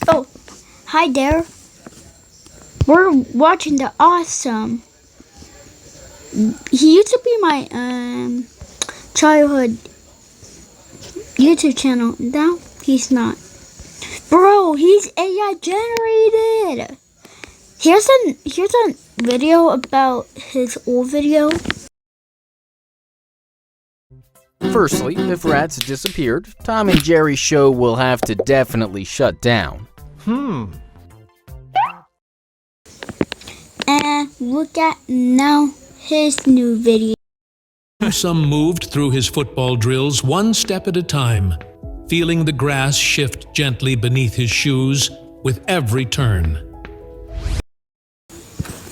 Oh, hi there. We're watching the Aumsum. He used to be my childhood YouTube channel. Now he's not. Bro, he's AI generated. Here's a video about his old video. Firstly, if rats disappeared, Tom and Jerry's show will have to definitely shut down. And look at now his new video. Aumsum moved through his football drills one step at a time, feeling the grass shift gently beneath his shoes with every turn.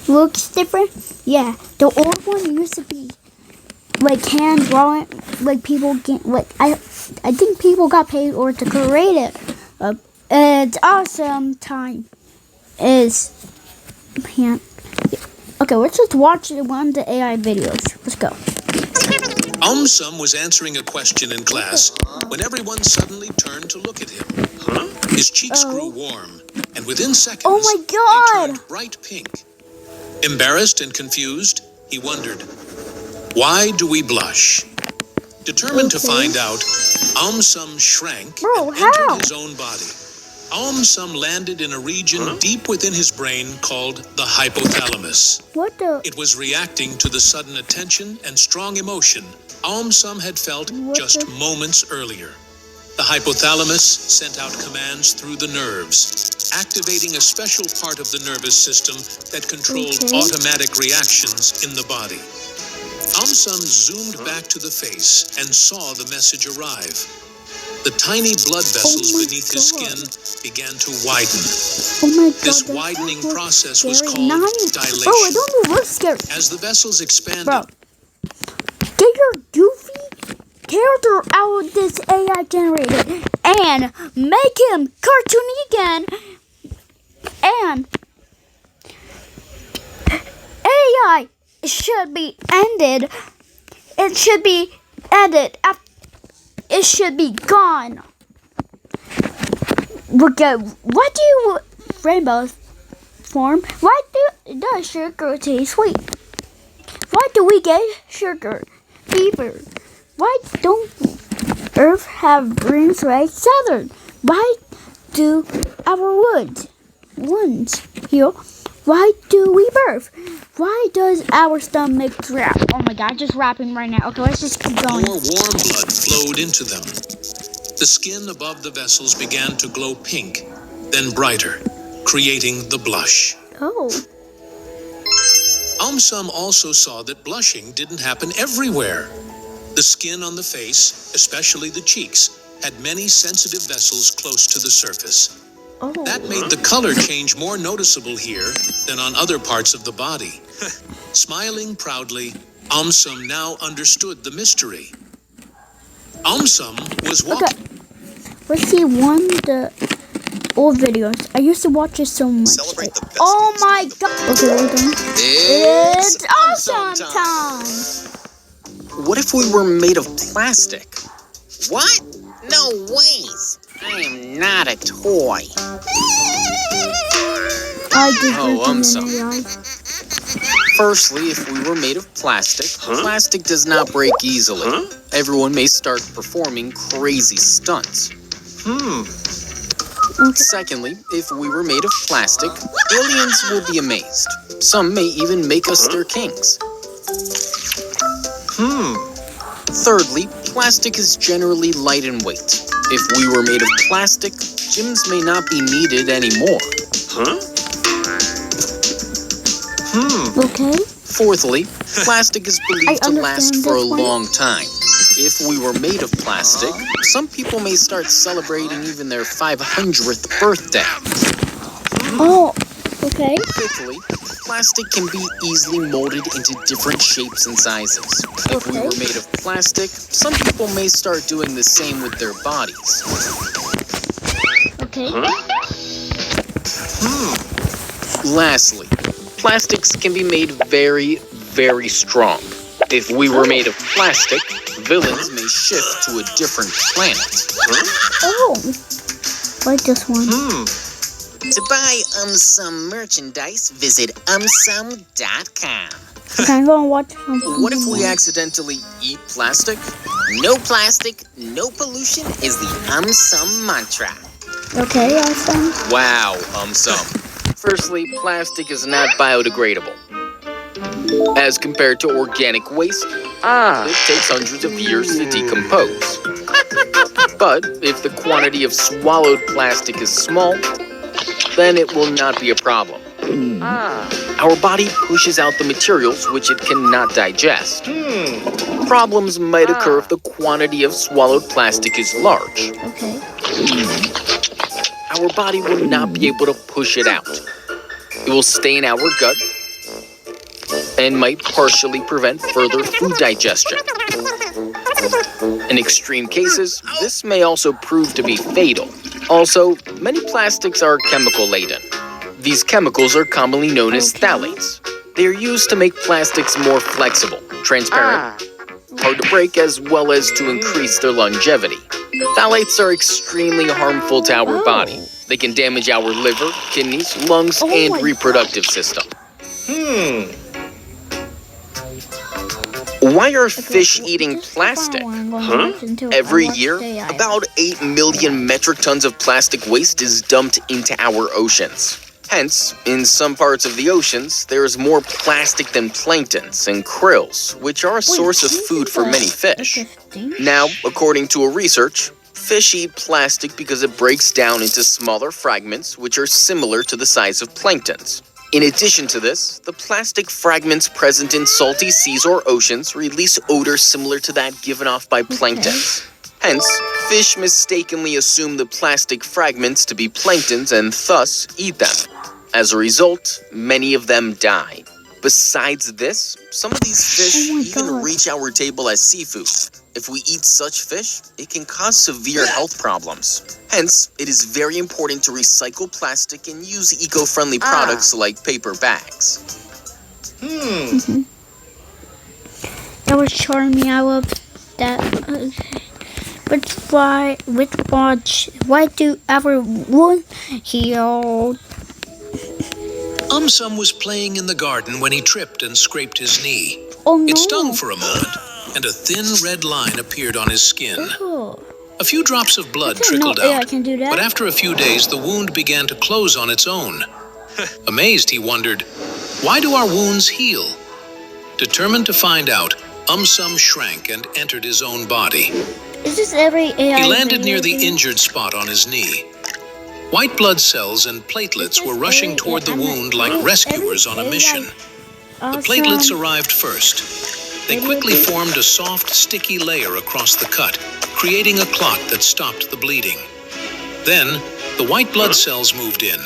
Looks different? Yeah, the old one used to be like hand drawing, like people get like I think people got paid or to create it. It's awesome time is hand. Okay, let's just watch one of the AI videos. Let's go. Aumsum was answering a question in class when everyone suddenly turned to look at him. His cheeks grew warm, and within seconds, Oh my they God! turned bright pink. Embarrassed and confused, he wondered, "Why do we blush?" Determined to find out, Aumsum shrank Bro, and how? entered his own body. Aumsum landed in a region deep within his brain called the hypothalamus. What the? It was reacting to the sudden attention and strong emotion Aumsum had felt What just the- moments earlier. The hypothalamus sent out commands through the nerves, activating a special part of the nervous system that controlled Okay. automatic reactions in the body. Aumsum zoomed back to the face and saw the message arrive. The tiny blood vessels my beneath his God. skin began to widen. Oh my God! This that widening looks process was scary. called Bro, it dilation. don't look scary. As the vessels expanded, Bro, get your goofy character out of this AI generated and make him cartoony again. And AI should be ended. It should be ended. It should be gone. Look at what do you rainbows form? Why does sugar taste sweet? Why do we get sugar fever? Why don't Earth have rings like Saturn? Why do our wounds heal? Why do we birth? Why does our stomach drop? Oh my God, just rapping right now. Okay, let's just keep going. more warm blood flowed into them. The skin above the vessels began to glow pink, then brighter, creating the blush. Oh, Aumsum also saw that blushing didn't happen everywhere. The skin on the face, especially the cheeks, had many sensitive vessels close to the surface. oh. That made the color change more noticeable here than on other parts of the body. Smiling proudly, Aumsum now understood the mystery. Aumsum was walking. Okay, let's see one of the old videos. I used to watch it so much. Celebrate the best Oh days. my God! Okay, we're done. It's awesome time. What if we were made of plastic? What? No ways. I am not a toy. I just Oh, listened in Aumsum. AI. Firstly, if we were made of plastic, plastic does not break easily. Everyone may start performing crazy stunts. Secondly, if we were made of plastic, aliens will be amazed. Some may even make us their kings. Thirdly, plastic is generally light in weight. If we were made of plastic, gyms may not be needed anymore. Okay. Fourthly, plastic is believed to last understand for a this one. long time. If we were made of plastic, some people may start celebrating even their 500th birthday. Oh, okay. Fifthly, plastic can be easily molded into different shapes and sizes. If we Okay. were made of plastic, some people may start doing the same with their bodies. Okay. Lastly, plastics can be made very, very strong. If we were made of plastic, villains may shift to a different planet. Oh, like this one. To buy Aumsum merchandise, visit Aumsum.com. Okay, I'm gonna watch some. What if we accidentally eat plastic? No plastic, no pollution is the Aumsum mantra. Okay, awesome. Wow, Aumsum. Firstly, plastic is not biodegradable. As compared to organic waste, it takes hundreds of years to decompose. But if the quantity of swallowed plastic is small, then it will not be a problem. Our body pushes out the materials which it cannot digest. Problems might occur if the quantity of swallowed plastic is large. Okay. Our body will not be able to push it out. It will stay in our gut and might partially prevent further food digestion. In extreme cases, this may also prove to be fatal. Also, many plastics are chemical-laden. These chemicals are commonly known as phthalates. They are used to make plastics more flexible, transparent, hard to break, as well as to increase their longevity. Phthalates are extremely harmful to our body. They can damage our liver, kidneys, lungs, and reproductive system. Why are fish eating plastic? Every year, about 8 million metric tons of plastic waste is dumped into our oceans. Hence, in some parts of the oceans, there is more plastic than planktons and krills, which are a source of food for many fish. Now, according to a research, fish eat plastic because it breaks down into smaller fragments, which are similar to the size of planktons. In addition to this, the plastic fragments present in salty seas or oceans release odor similar to that given off by planktons. Hence, fish mistakenly assume the plastic fragments to be planktons and thus eat them. As a result, many of them die. Besides this, some of these fish even reach our table as seafood. If we eat such fish, it can cause severe health problems. Hence, it is very important to recycle plastic and use eco-friendly products like paper bags. That was showing me I love that. Why do everyone heal? Aumsum was playing in the garden when he tripped and scraped his knee. Oh no. It stung for a moment, and a thin red line appeared on his skin. Oh. A few drops of blood trickled out, but after a few days the wound began to close on its own. Amazed, he wondered, why do our wounds heal? Determined to find out, Aumsum shrank and entered his own body. Is this every AI? He landed near the injured spot on his knee. White blood cells and platelets were rushing toward the wound like rescuers on a mission. The platelets arrived first. They quickly formed a soft, sticky layer across the cut, creating a clot that stopped the bleeding. Then, the white blood cells moved in.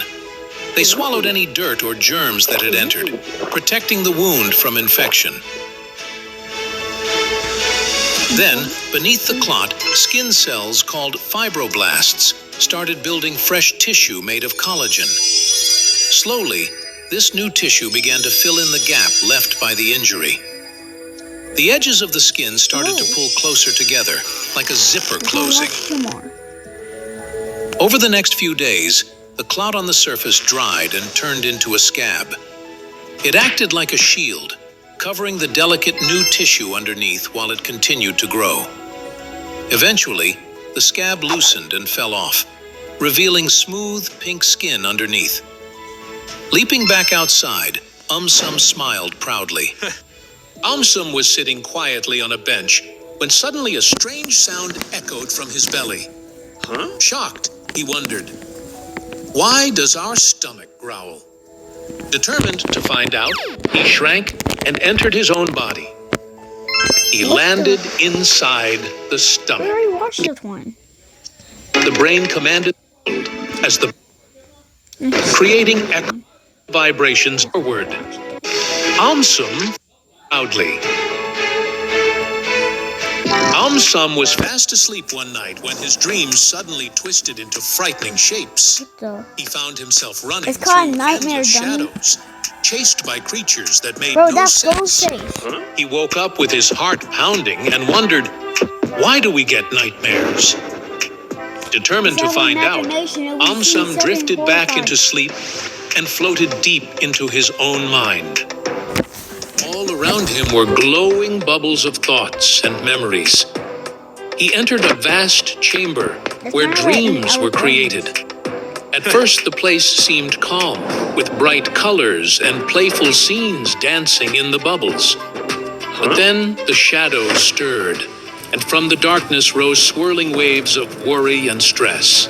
They swallowed any dirt or germs that had entered, protecting the wound from infection. Then, beneath the clot, skin cells called fibroblasts started building fresh tissue made of collagen. Slowly, this new tissue began to fill in the gap left by the injury. The edges of the skin started to pull closer together, like a zipper closing. Over the next few days, the clot on the surface dried and turned into a scab. It acted like a shield, covering the delicate new tissue underneath while it continued to grow. Eventually, the scab loosened and fell off, revealing smooth pink skin underneath. Leaping back outside, Aumsum smiled proudly. Aumsum was sitting quietly on a bench when suddenly a strange sound echoed from his belly. Shocked, he wondered, why does our stomach growl? Determined to find out, he shrank and entered his own body. He landed inside the stomach. I already watched this one. The brain commanded as the creating echo vibrations forward. Aumsum loudly. Aumsum was fast asleep one night when his dreams suddenly twisted into frightening shapes. He found himself running through endless shadows, chased by creatures that made no sense. He woke up with his heart pounding and wondered, why do we get nightmares? Determined to find out, Aumsum drifted back into sleep and floated deep into his own mind. All around him were glowing bubbles of thoughts and memories. He entered a vast chamber where dreams were created. At first, the place seemed calm, with bright colors and playful scenes dancing in the bubbles. But then the shadows stirred, and from the darkness rose swirling waves of worry and stress.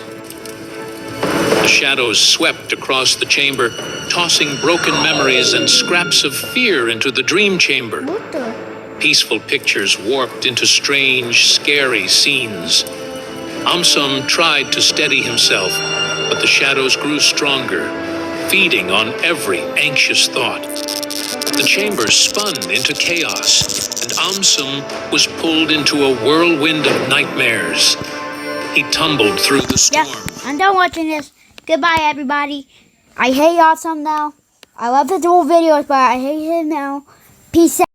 The shadows swept across the chamber, tossing broken memories and scraps of fear into the dream chamber. What the? Peaceful pictures warped into strange, scary scenes. Aumsum tried to steady himself, but the shadows grew stronger, feeding on every anxious thought. The chamber spun into chaos, and Aumsum was pulled into a whirlwind of nightmares. He tumbled through the storm. Yeah, I'm done watching this. Goodbye, everybody. I hate Aumsum now. I love his old videos, but I hate him now. Peace out.